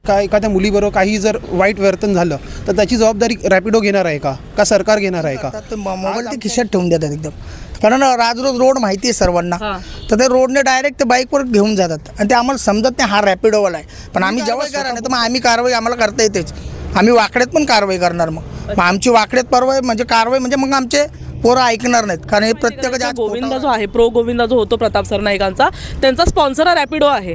का एखाद्या मुलीबरोबर काही जर वाईट वर्तन झालं तर त्याची जबाबदारी रॅपिडो घेणार आहे का सरकार घेणार आहे का? मोबाईल ते खिशात ठेवून देतात एकदम, कारण राजरोज रोड माहिती आहे सर्वांना, तर ते रोडने डायरेक्ट ते बाईकवर घेऊन जातात आणि ते आम्हाला समजत नाही हा रॅपिडोवाला आहे. पण आम्ही जेव्हा करा नाही तर मग आम्ही कारवाई आम्हाला करता येतेच, आम्ही वाकड्यात पण कारवाई करणार. मग आमची वाकड्यात कारवाई म्हणजे मग आमचे पोरं ऐकणार नाहीत, कारण हे प्रत्येक गोविंदा जो आहे प्रो गोविंदा जो होतो प्रताप सरनाईकांचा, त्यांचा स्पॉन्सर हा रॅपिडो आहे.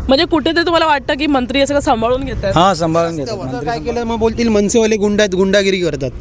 म्हणजे कुठे ते तुम्हाला वाटतं की मंत्री असं सांभाळून घेतात? हां, सांभाळून घेतात. काय केलं मग बोलतील मनसेवाले गुंड आहेत, गुंडागिरी करतात.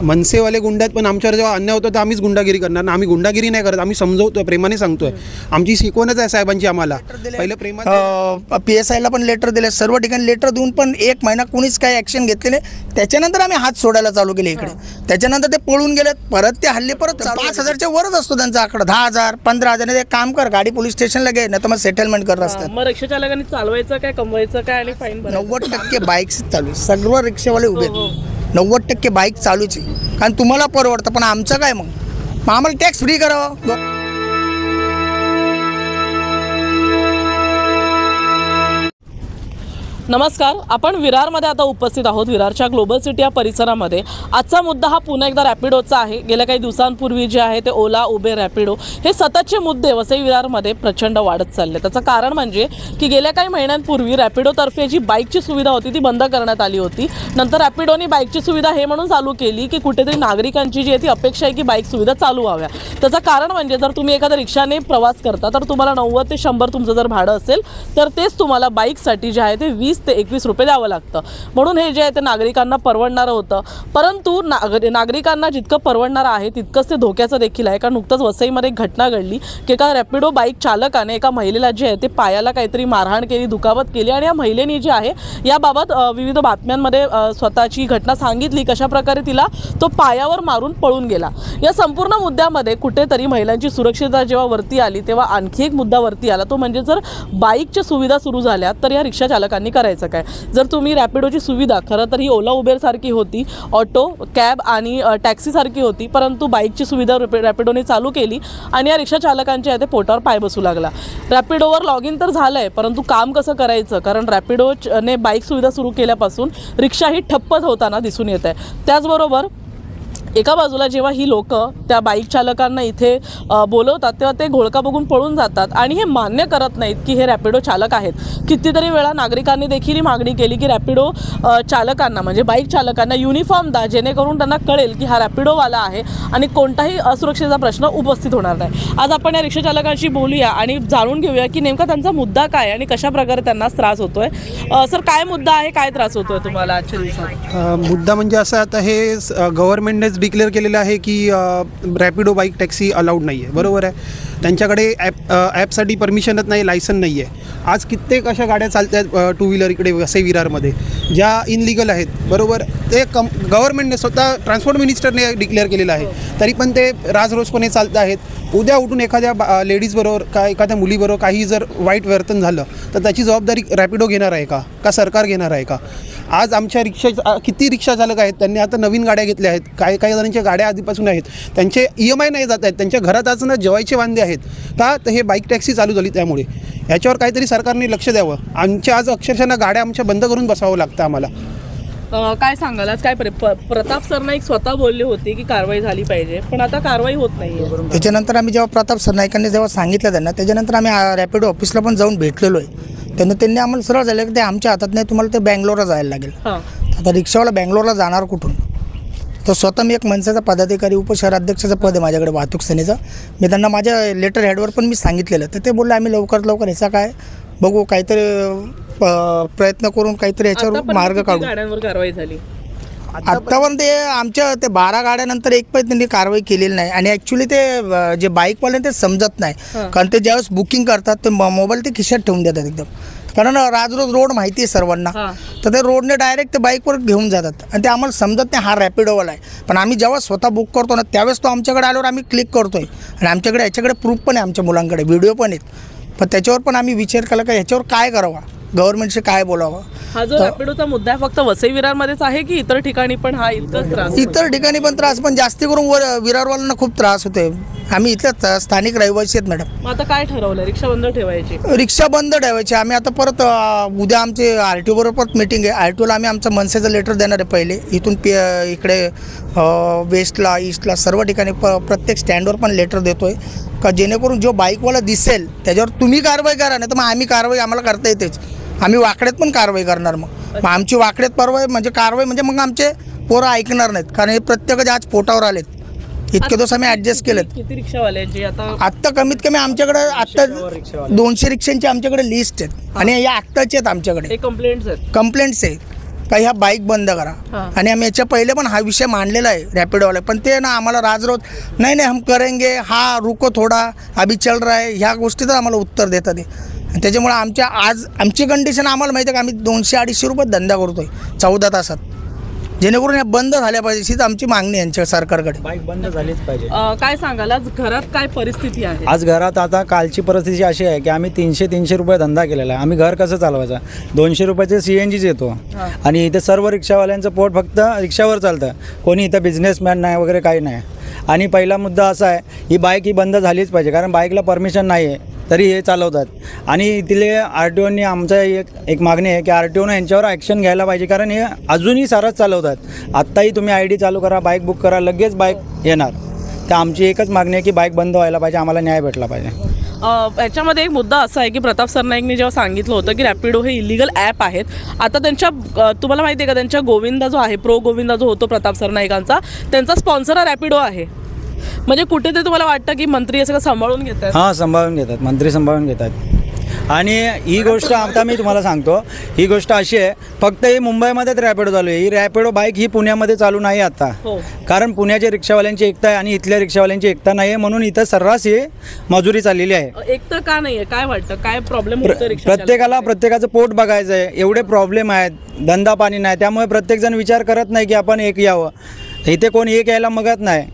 मनसेवाले गुंड आहेत, पण आमच्यावर जेव्हा अन्याय होतं तर आम्हीच गुंडागिरी करणार ना. आम्ही गुंडागिरी नाही करत, आम्ही समजवतोय, प्रेमाने सांगतोय. आमची शिकवणच आहे साहेबांची आम्हाला. पहिलं प्रेमात PSIला पण लेटर दिले, सर्व ठिकाणी लेटर देऊन पण 1 महिना कुणीच काही ॲक्शन घेतले नाही. त्याच्यानंतर आम्ही हात सोडायला चालू केले इकडे. त्याच्यानंतर ते पळून गेलेत, परत ते हल्ले परत 5,000च्या वरच असतो त्यांचा आकडा. 10,000 15,000. एक काम कर, गाडी पोलीस स्टेशनला घे, नाही तर मग सेटलमेंट करत असतात. मग रिक्षा चालकांनी चालवायचं काय, कमवायचं काय आणि फाईन? 90% बाईक्स चालू, सर्व रिक्षावाले उभे आहेत. 90% बाईक चालूच आहे, कारण तुम्हाला परवडतं. पण आमचं काय, मग आम्हाला टॅक्स फ्री करावं. नमस्कार, आपण विरारमध्ये आता उपस्थित आहोत. विरारच्या ग्लोबल सिटी या परिसरामध्ये आजचा मुद्दा हा पुन्हा एकदा रॅपिडोचा आहे. गेल्या काही दिवसांपूर्वी जे आहे ते ओला, उबेर, रॅपिडो हे सततचे मुद्दे वसई विरारमध्ये प्रचंड वाढत चालले. त्याचं कारण म्हणजे की गेल्या काही महिन्यांपूर्वी रॅपिडोतर्फे जी बाईकची सुविधा होती ती बंद करण्यात आली होती. नंतर रॅपिडोनी बाईकची सुविधा हे म्हणून चालू केली की कुठेतरी नागरिकांची जी आहे ती अपेक्षा आहे की बाईक सुविधा चालू व्हाव्या. त्याचं कारण म्हणजे जर तुम्ही एखाद्या रिक्षाने प्रवास करता तर तुम्हाला 90 ते 100 तुमचं जर भाडं असेल तर तेच तुम्हाला बाईकसाठी जे आहे ते 20 ते 21 रुपये द्यावं लागतं. म्हणून हे जे आहे ते नागरिकांना परवडणारं होतं. परंतु नागरिकांना जितकं परवडणारं आहे तितकंच ते धोक्याचं देखील आहे. कारण नुकतंच वसईमध्ये एक घटना घडली की एका रॅपिडो बाईक चालकाने एका महिलेला जे आहे ते पायाला काहीतरी मारहाण केली, दुखापत केली आणि या महिलेने जी आहे याबाबत विविध बातम्यांमध्ये स्वतःची घटना सांगितली, कशाप्रकारे तिला तो पायावर मारून पळून गेला. या संपूर्ण मुद्द्यामध्ये कुठेतरी महिलांची सुरक्षितता जेव्हा वरती आली तेव्हा आणखी एक मुद्दा वरती आला, तो म्हणजे जर बाईकच्या सुविधा सुरू झाल्या तर या रिक्षा चालकांनी करायचं काय? जर तुम्ही रॅपिडोची सुविधा, खरं तर ही ओला उबेर सारखी होती, ऑटो, कॅब आणि टॅक्सी सारखी होती, परंतु बाईकची सुविधा रॅपिडोने चालू केली आणि या रिक्षा चालकांच्या ते पोटावर पाय बसू लागला. रॅपिडोवर लॉग इन तर झालंय, परंतु काम कसं करायचं? कारण रॅपिडोने बाईक सुविधा सुरू केल्यापासून रिक्षा ही ठप्पच होताना दिसून येत आहे. त्याचबरोबर एका बाजूला जेव्हा ही लोक त्या बाईक चालकांना इथे बोलवतात तेव्हा ते घोळका बघून पळून जातात आणि हे मान्य करत नाहीत की हे रॅपिडो चालक आहेत. कितीतरी वेळा नागरिकांनी देखील ही मागणी केली की रॅपिडो चालकांना म्हणजे बाईक चालकांना युनिफॉर्म द्या, जेणेकरून त्यांना कळेल की हा रॅपिडोवाला आहे आणि कोणताही असुरक्षेचा प्रश्न उपस्थित होणार नाही. आज आपण या रिक्षा चालकांशी बोलूया आणि जाणून घेऊया की नेमका त्यांचा मुद्दा काय आणि कशा प्रकारे त्यांना त्रास होतोय. सर, काय मुद्दा आहे, काय त्रास होतोय तुम्हाला आजच्या दिवसात? मुद्दा म्हणजे असा, आता हे गव्हर्नमेंटनेच डिक्लेअर केलेलं आहे की रॅपिडो बाईक टॅक्सी अलाउड नाही आहे. बरोबर आहे, त्यांच्याकडे ॲपसाठी परमिशनच नाही, लायसन नाही आहे. आज कित्येक अशा गाड्या चालत आहेत 2 व्हीलर इकडे वसई विरारमध्ये ज्या इनलिगल आहेत. बरोबर, ते गव्हर्नमेंटने स्वतः ट्रान्सपोर्ट मिनिस्टरने डिक्लेअर केलेलं आहे, तरी पण ते राजरोजपणे चालत आहेत. उद्या उठून एखाद्या लेडीजबरोबर एखाद्या मुलीबरोबर काही जर वाईट वर्तन झालं तर त्याची जबाबदारी रॅपिडो घेणार आहे का सरकार घेणार आहे का? आज आमच्या किती रिक्षा चालक आहेत, त्यांनी आता नवीन गाड्या घेतल्या आहेत. काही जणांच्या गाड्या आधीपासून आहेत, त्यांचे EMI नाही जात आहेत, त्यांच्या घरात अजून जेवायचे वांदे आहेत का? तर हे बाईक टॅक्सी चालू झाली त्यामुळे. याच्यावर काहीतरी सरकारने लक्ष द्यावं. आमच्या आज अक्षरशः गाड्या आमच्या बंद करून बसावं लागतं आम्हाला. काय सांगाल आज? काय प्रताप सरनाईक स्वतः बोलले होते की कारवाई झाली पाहिजे, पण आता कारवाई होत नाही. त्याच्यानंतर आम्ही जेव्हा प्रताप सरनाईकांनी जेव्हा सांगितलं त्यांना, त्याच्यानंतर आम्ही रॅपिडो ऑफिसला पण जाऊन भेटलेलो आहे. त्यांनी आम्हाला सरळ झालं की ते आमच्या हातात नाही, तुम्हाला ते बँगलोरला जायला लागेल. आता रिक्षावाला बँगलोरला जाणार कुठून? तर स्वतः मी एक मनसेचा पदाधिकारी, उपशहराध्यक्षाचं पद आहे माझ्याकडे वाहतूक सेनेचं. मी त्यांना माझ्या लेटर हेडवर पण मी सांगितलेलं, तर ते बोलले आम्ही लवकरात लवकर ह्याचा काय बघू, काहीतरी प्रयत्न करून काहीतरी याच्यावर मार्ग काढू. गाड्यांवर कारवाई झाली आत्तापर्यंत आमच्या ते 12 गाड्यानंतर एक पण त्यांनी कारवाई केलेली नाही. आणि ॲक्च्युली ते जे बाईकवाले ते समजत नाही, कारण ते ज्यावेळेस बुकिंग करतात ते मोबाईल ते खिशात ठेवून देतात एकदम, कारण राजरोज रोड माहिती आहे सर्वांना, तर ते रोडने डायरेक्ट ते बाईकवर घेऊन जातात आणि ते आम्हाला समजत नाही हा रॅपिडोवाला आहे. पण आम्ही जेव्हा स्वतः बुक करतो ना त्यावेळेस तो आमच्याकडे आल्यावर आम्ही क्लिक करतोय आणि आमच्याकडे याच्याकडे प्रूफ पण आहे, आमच्या मुलांकडे व्हिडिओ पण आहेत. पण त्याच्यावर पण आम्ही विचार केला का ह्याच्यावर काय करावा, गव्हर्नमेंटशी काय बोलावं. हा जो रॅपिडोचा मुद्दा फक्त वसई विरारमध्येच आहे की इतर ठिकाणी पण हा इतकाच त्रास? इतर ठिकाणी पण त्रास, पण जास्ती करून विरारवाल्यांना खूप त्रास होते. आम्ही इथलेच स्थानिक रहिवासी आहेत मॅडम. मग आता काय ठरवलं, रिक्षा बंद ठेवायची? रिक्षा बंद ठेवायची. आम्ही आता परत उद्या आमचे RTO बरोबर परत मीटिंग आहे. RTOला आम्ही आमचं मनसेचं लेटर देणार आहे पहिले. इथून इकडे वेस्टला ईस्टला सर्व ठिकाणी प्रत्येक स्टँडवर पण लेटर देतो आहे का जेणेकरून जो बाईकवाला दिसेल त्याच्यावर तुम्ही कारवाई करा, नाही तर मग आम्ही कारवाई आम्हाला करता येतेच. आम्ही वाकड्यात पण कारवाई करणार. मग आमची वाकड्यात कारवाई म्हणजे मग आमचे पोरं ऐकणार नाहीत, कारण हे प्रत्येकाचे आज पोटावर आलेत. इतके दिवस आम्ही ॲडजस्ट केलेत. किती रिक्षावाल्यांची आत्ता कमीत कमी आमच्याकडे आत्ता 200 रिक्षांची आमच्याकडे लिस्ट आहेत आणि या आत्ताचे आहेत आमच्याकडे कंप्लेंट्स आहेत का ह्या बाईक बंद करा. आणि आम्ही याच्या पहिले पण हा विषय मांडलेला आहे रॅपिडोवाला, पण ते ना आम्हाला राजरोज नाही हम करेंगे, हा रुको थोडा अभी चल रहा है, ह्या गोष्टी तर आम्हाला उत्तर देतात ते. त्याच्यामुळे आज आमची कंडिशन आम्हाला माहिती आहे का आम्ही 200-250 रुपये धंदा करतोय 14 तासात, जेणेकरून या बंद झाल्या पाहिजे हीच आमची मागणी यांच्या सरकारकडे. बाईक बंद झालीच पाहिजे. काय सांगाल, आज घरात काय परिस्थिती आहे? आज घरात आता कालची परिस्थिती अशी आहे की आम्ही 300 रुपये धंदा केलेला आहे. आम्ही घर कसं चालवायचं? 200 रुपयाचे CNGच येतो आणि इथे सर्व रिक्षावाल्यांचं पोट फक्त रिक्षावर चालतं. कोणी इथं बिझनेसमॅन नाही वगैरे काही नाही. आणि पहिला मुद्दा असा आहे, ही बाईक ही बंद झालीच पाहिजे, कारण बाईकला परमिशन नाही आहे तरी हे चालवतात. आणि इथले RTOनी आमचा एक मागणी आहे की RTOनं यांच्यावर ॲक्शन घ्यायला पाहिजे, कारण हे अजूनही सारच चालवतात. आत्ताही तुम्ही ID चालू करा, बाईक बुक करा, लगेच बाईक येणार. तर आमची एकच मागणी आहे की बाईक बंद व्हायला पाहिजे, आम्हाला न्याय भेटला पाहिजे. याच्यामध्ये एक मुद्दा असा आहे की प्रताप सरनाईकने जेव्हा सांगितलं होतं की रॅपिडो हे इलिगल ॲप आहेत, आता त्यांच्या तुम्हाला माहिती आहे का त्यांच्या गोविंदा जो आहे, प्रो गोविंदा जो होतो प्रताप सरनाईकांचा, त्यांचा स्पॉन्सर हा रॅपिडो आहे. म्हणजे कुठे ते तुम्हाला वाटतं की मंत्री असं सांभाळून घेतात? हां, सांभाळून घेतात, मंत्री सांभाळून घेतात. आणि ही गोष्ट आता मी तुम्हाला सांगतो, ही गोष्ट अशी आहे, फक्त ही मुंबईमध्येच रॅपिडो चालू आहे. ही रॅपिडो बाईक ही पुण्यामध्ये चालू नाही आता, कारण पुण्याच्या रिक्षावाल्यांची एकता आहे आणि इथल्या रिक्षावाल्यांची एकता नाही आहे, म्हणून इथं सर्रास ही मजुरी चाललेली आहे. एकता का नाही आहे, काय वाटतं, काय प्रॉब्लेम होतो? प्रत्येकाचं पोट बघायचं आहे, एवढे प्रॉब्लेम आहेत, धंदा पाणी नाही, त्यामुळे प्रत्येकजण विचार करत नाही की आपण एक यावं. इथे कोण एक यायला मागत नाही,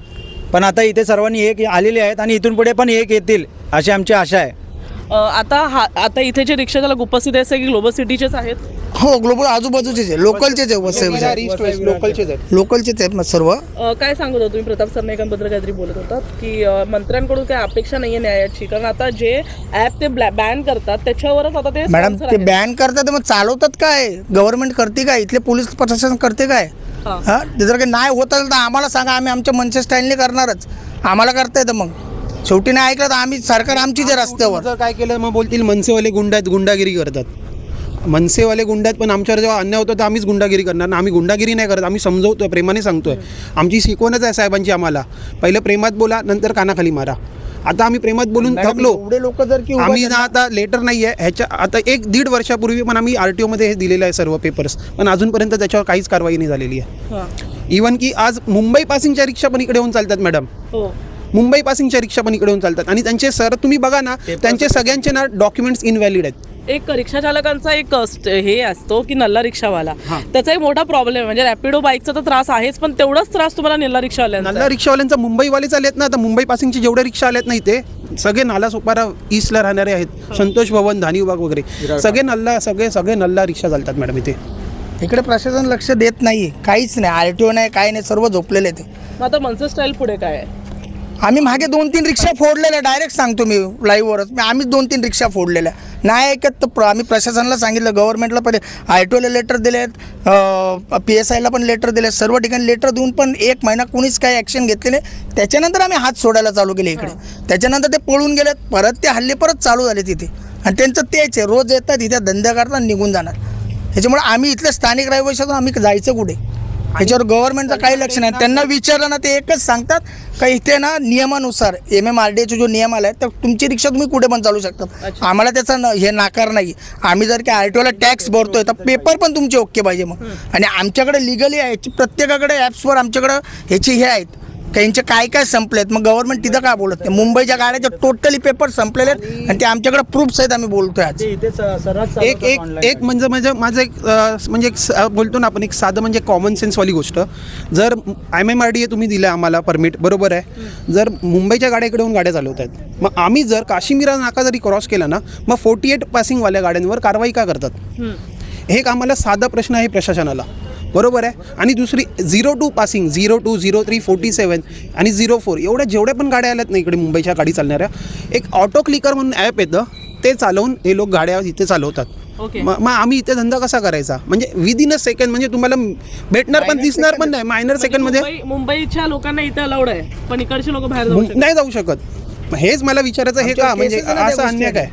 पण आता इथे सर्वांनी एक आलेले आहेत आणि इथून पुढे पण एक येतील अशी आमची आशा आहे. आता इथे जे रिक्षा चालक उपस्थित आहेत की ग्लोबल सिटीचेच आहेत? हो, ग्लोबल आजूबाजूचेच आहे, लोकलचेच आहेत सर्व. काय सांगत होता तुम्ही प्रताप सरनाईकांबद्दल काहीतरी बोलत होतात की मंत्र्यांकडून काही अपेक्षा नाहीये न्यायाची, कारण आता जे ॲप ते बॅन करतात त्याच्यावरच आता ते मॅडम ते बॅन करतात, मग चालवतात काय? गव्हर्नमेंट करते काय? इथले पोलीस प्रशासन करते काय? हां, ते जर काही नाही होत असेल तर आम्हाला सांगा, आम्ही आमच्या मनसे स्टाईलने करणारच. आम्हाला करता येतं. मग शेवटी नाही ऐकलं तर आम्ही सरकार आमची जे रस्त्यावर काय केलं मग बोलतील मनसेवाले गुंड आहेत, गुंडागिरी करतात. मनसेवाले गुंड आहेत, पण आमच्यावर जेव्हा अन्याय होतो तर आम्हीच गुंडागिरी करणार ना. आम्ही गुंडागिरी नाही करत, आम्ही समजवतोय, प्रेमाने सांगतोय. आमची शिकवणच आहे साहेबांची आम्हाला, पहिलं प्रेमात बोला, नंतर कानाखाली मारा. आता आम्ही प्रेमात बोलून थकलो. एवढे लोक जर की आम्ही ना आता लेटर नाही आहे ह्याच्या, आता 1-1.5 वर्षापूर्वी पण आम्ही RTOमध्ये हे दिलेलं आहे सर्व पेपर्स, पण अजूनपर्यंत त्याच्यावर काहीच कारवाई नाही झालेली आहे. इव्हन की आज मुंबई पासिंगच्या रिक्षा पण इकडे येऊन चालतात मॅडम. मुंबई पासिंगच्या रिक्षा पण इकडे येऊन चालतात आणि त्यांचे सर तुम्ही बघा ना, त्यांचे सगळ्यांचे ना डॉक्युमेंट्स इनव्हॅलिड आहेत. एक रिक्षा चालकांचा एक हे असतो की नल्ला रिक्षावाला, त्याचा एक मोठा प्रॉब्लेम म्हणजे रॅपिडो बाईकचा तर त्रास आहेच, पण तेवढाच त्रास तुम्हाला नल्ला रिक्षावाल्यांचा मुंबईवालेच आलेत ना. आता मुंबई पासिंगचे जेवढे रिक्षा आलेत नाही ते सगळे नालासोपारा ईस्टला राहणारे आहेत, संतोष भवन, धानीबाग वगैरे सगळे नल्ला रिक्षा चालतात मॅडम इथे. इकडे प्रशासन लक्ष देत नाही, काहीच नाही, RTO नाही, काही नाही, सर्व झोपलेले ते. आता मनसे स्टाईल पुढे काय आहे? आम्ही मागे 2-3 रिक्षा फोडलेल्या, डायरेक्ट सांगतो मी लाईव्हवरच, आम्ही 2-3 रिक्षा फोडलेल्या नाही ऐकत. तर आम्ही प्रशासनाला सांगितलं, गव्हर्नमेंटला पहिले RTOला लेटर दिलेत, PSIला पण लेटर दिले, सर्व ठिकाणी लेटर देऊन पण 1 महिना कोणीच काही ॲक्शन घेतले नाही. त्याच्यानंतर आम्ही हात सोडायला चालू केले इकडे. त्याच्यानंतर ते पळून गेलेत, परत ते हल्ले परत चालू झाले तिथे, आणि त्यांचं तेच आहे, रोज येतात इथे धंदा करतात निघून जाणार. त्याच्यामुळे आम्ही इथले स्थानिक रहिवासी आम्ही जायचं कुठे? ह्याच्यावर गव्हर्नमेंटचं काही लक्ष नाही. त्यांना विचारलं ना, ते एकच सांगतात का इथे ना नियमानुसार MMRDAचा जो नियम आला आहे तर तुमची रिक्षा तुम्ही कुठे पण चालू शकतात. आम्हाला त्याचा हे नाकार नाही. आम्ही जर की RTOला टॅक्स भरतोय तर पेपर पण तुमचे ओके पाहिजे मग. आणि आमच्याकडे लिगली आहे, प्रत्येकाकडे ॲप्सवर आमच्याकडं ह्याची हे आहेत त्यांचे काय संपलेत. मग गव्हर्नमेंट तिथं काय बोलत नाही? मुंबईच्या गाड्याचे टोटली पेपर संपलेले आहेत आणि ते आमच्याकडे प्रूफ्स आहेत, आम्ही बोलतोय आज. एक म्हणजे माझं एक बोलतो ना आपण, एक साधं म्हणजे कॉमन सेन्सवाली गोष्ट. जर MMRDA तुम्ही दिलं आम्हाला परमिट, बरोबर आहे, जर मुंबईच्या गाड्याकडे येऊन गाड्या चालवत आहेत, मग आम्ही जर काश्मीरा नाका जरी क्रॉस केला ना, मग 48 पासिंगवाल्या गाड्यांवर कारवाई का करतात? हे एक आम्हाला साधा प्रश्न आहे प्रशासनाला. बरोबर आहे. आणि दुसरी 02 पासिंग 02, 03, 47 आणि 04 एवढ्या जेवढ्या पण गाड्या आल्यात ना इकडे मुंबईच्या गाडी चालणाऱ्या, एक ऑटो क्लिकर म्हणून ॲप येतं, ते चालवून हे लोक गाड्या इथे चालवतात. ओके. मग आम्ही इथे धंदा कसा करायचा? म्हणजे विदिन अ सेकंड, म्हणजे तुम्हाला भेटणार पण दिसणार पण नाही. मायनर सेकंडमध्ये मुंबईच्या लोकांना इथे अलाउड आहे, पण इकडचे लोक बाहेर जाऊ शकतात. नाही जाऊ शकत. मग हेच मला विचारायचं, हे का म्हणजे असं अन्याय काय?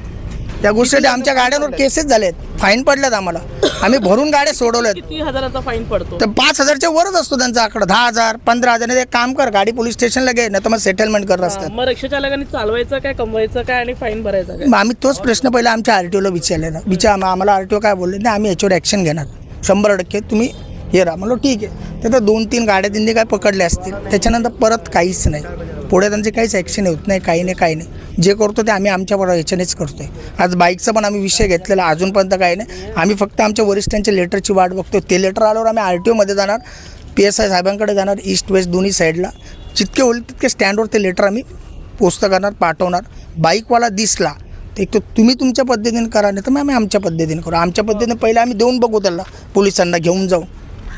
त्या गोष्टीसाठी आमच्या गाड्यांवर केसेस झालेत, फाईन पडल्यात आम्हाला. आम्ही भरून गाड्या सोडवल्यात. किती हजाराचा फाईन पडतो? तर 5,000च्या वरच असतो त्यांचा आकडा. 10,000, 15,000. एक काम कर, गाडी पोलीस स्टेशनला घे, नाही तर मग सेटलमेंट करत असतात. मग रिक्षा चालकांनी चालवायचं काय, कमवायचं काय आणि फाईन भरायचं काय? मग आम्ही तोच प्रश्न पहिला आमच्या आरटीओला विचारलेला. आम्हाला आरटीओ काय बोलले, नाही आम्ही याच्यावर ॲक्शन घेणार 100%, तुम्ही हे राहा. म्हणलो ठीक आहे. तर 2-3 गाड्या त्यांनी काय पकडल्या असतील, त्याच्यानंतर परत काहीच नाही. पुढे त्यांची काहीच ॲक्शन होत नाही, काही नाही. जे करतो ते आम्ही आमच्या याच्यानेच करतोय. आज बाईकचा पण आम्ही विषय घेतलेला, अजूनपर्यंत काही नाही. आम्ही फक्त आमच्या वरिष्ठांच्या लेटरची वाट बघतो. ते लेटर आल्यावर आम्ही RTOमध्ये जाणार, PSI साहेबांकडे जाणार, ईस्ट वेस्ट दोन्ही साईडला. जितके होईल तितके स्टँडवर ते लेटर आम्ही पोस्ट करणार, पाठवणार. बाईकवाला दिसला तर एक तर तुम्ही तुमच्या पद्धतीने करा, नाही तर मग आम्ही आमच्या पद्धतीने करू. आमच्या पद्धतीने पहिले आम्ही देऊन बघू त्याला, पोलिसांना घेऊन जाऊ.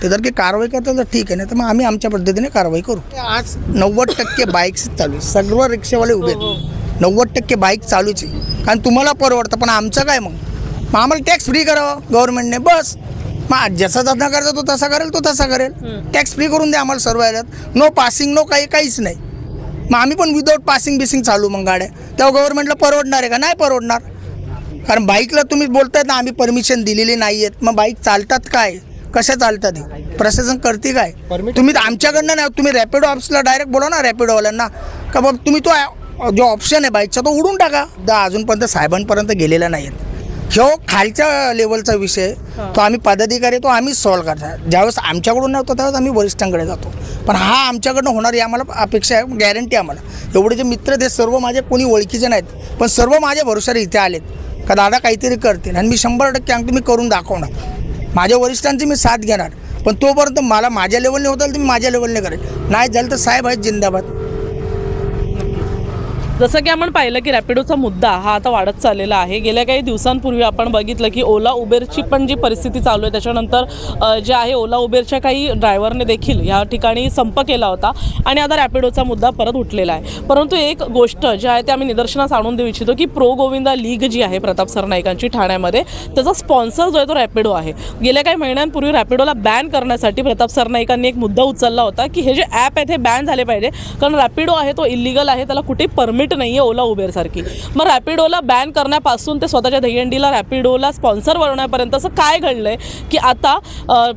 ते जर की कारवाई करतात तर ठीक आहे, नाही तर मग आम्ही आमच्या पद्धतीने कारवाई करू. आज 90% बाईक्स चालू आहे, सर्व रिक्षावाले उभे आहेत. 90% बाईक चालूच आहे, कारण तुम्हाला परवडतं. पण आमचं काय? मग आम्हाला टॅक्स फ्री करावं गव्हर्नमेंटने, बस. मग जसा धंदा करायचा तो तसा करेल. टॅक्स फ्री करून द्या आम्हाला सर्व याच्यात. नो पासिंग, नो काहीच नाही. मग आम्ही पण विदाऊट पासिंग बिसिंग चालू मग गाड्या. तेव्हा गव्हर्नमेंटला परवडणार आहे का? नाही परवडणार. कारण बाईकला तुम्ही बोलतायत ना आम्ही परमिशन दिलेली नाही आहेत, मग बाईक चालतात काय, कशा चालतात? प्रशासन करते काय? तुम्ही आमच्याकडनं नाही, तुम्ही रॅपिडो ऑफिसला डायरेक्ट बोला ना, रॅपिडोवाल्यांना का बाबा तुम्ही तो जो ऑप्शन आहे बाईकचा तो उडून टाका. अजूनपर्यंत साहेबांपर्यंत गेलेला नाही आहेत. ह्यो खालच्या लेवलचा विषय, तो आम्ही पदाधिकारी तो आम्हीच सॉल्व्ह करतात. ज्यावेळेस आमच्याकडून नव्हतं त्यावेळेस आम्ही वरिष्ठांकडे जातो. पण हा आमच्याकडनं होणार, ही आम्हाला अपेक्षा आहे, गॅरंटी आम्हाला. एवढे जे मित्र ते सर्व माझे कोणी ओळखीचे नाहीत, पण सर्व माझ्या भरोशावर इथे आलेत का दादा काहीतरी करतील, आणि मी 100% अंक मी करून दाखवणार. माझ्या वरिष्ठांची मी साथ घेणार. पण तोपर्यंत मला माझ्या लेवलने होत आलं तर मी माझ्या लेवलने करेल. नाही झालं तर साहेब आहेत जिंदाबाद. जसं की आपण पाहिलं की रॅपिडोचा मुद्दा हा आता वाढत चाललेला आहे. गेल्या काही दिवसांपूर्वी आपण बघितलं की ओला उबेरची पण जी परिस्थिती चालू आहे, त्याच्यानंतर जे आहे ओला उबेरच्या काही ड्रायव्हरने देखील या ठिकाणी संप केला होता आणि आता रॅपिडोचा मुद्दा परत उठलेला आहे. परंतु एक गोष्ट जी आहे ते आम्ही निदर्शनास आणून देऊ इच्छितो की प्रो गोविंदा लीग जी आहे प्रताप सरनाईकांची ठाण्यामध्ये, त्याचा स्पॉन्सर जो आहे तो रॅपिडो आहे. गेल्या काही महिन्यांपूर्वी रॅपिडोला बॅन करण्यासाठी प्रताप सरनाईकांनी एक मुद्दा उचलला होता की हे जे ॲप आहेत हे बॅन झाले पाहिजे, कारण रॅपिडो आहे तो इलिगल आहे, त्याला कुठे परमिट नाही आहे ओला उबेरसारखी. मग रॅपिडोला बॅन करण्यापासून ते स्वतःच्या दहीहंडीला रॅपिडोला स्पॉन्सर बनवण्यापर्यंत असं काय घडलं आहे की आता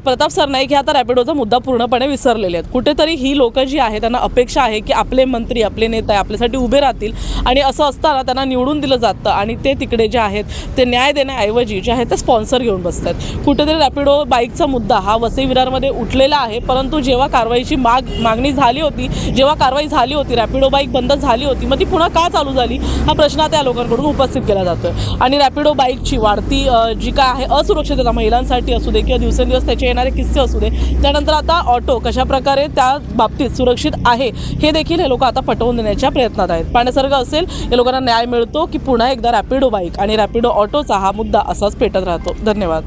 प्रताप सरनाईक हे आता रॅपिडोचा मुद्दा पूर्णपणे विसरलेले आहेत. कुठेतरी ही लोकं जी आहेत त्यांना अपेक्षा आहे की आपले मंत्री, आपले नेते आपल्यासाठी उभे राहतील, आणि असं असताना त्यांना निवडून दिलं जातं आणि ते तिकडे जे आहेत ते न्याय देण्याऐवजी जे आहे ते स्पॉन्सर घेऊन बसतात. कुठेतरी रॅपिडो बाईकचा मुद्दा हा वसई विरारमध्ये उठलेला आहे. परंतु जेव्हा कारवाईची मागणी झाली होती, जेव्हा कारवाई झाली होती, रॅपिडो बाईक बंद झाली होती, मग ती पुन्हा का चालू झाली हा प्रश्न त्या लोकांकडून उपस्थित केला जातोय. आणि रॅपिडो बाईकची वाढती जी काय आहे असुरक्षितता महिलांसाठी असू दे किंवा दिवसेंदिवस त्याचे येणारे किस्से असू दे, त्यानंतर आता ऑटो कशा प्रकारे त्या बाबतीत सुरक्षित आहे हे देखील हे लोक आता पटवून देण्याच्या प्रयत्नात आहेत. पाण्यासारखं असेल या लोकांना न्याय मिळतो की पुन्हा एकदा रॅपिडो बाईक आणि रॅपिडो ऑटोचा हा मुद्दा असाच पेटत राहतो. धन्यवाद.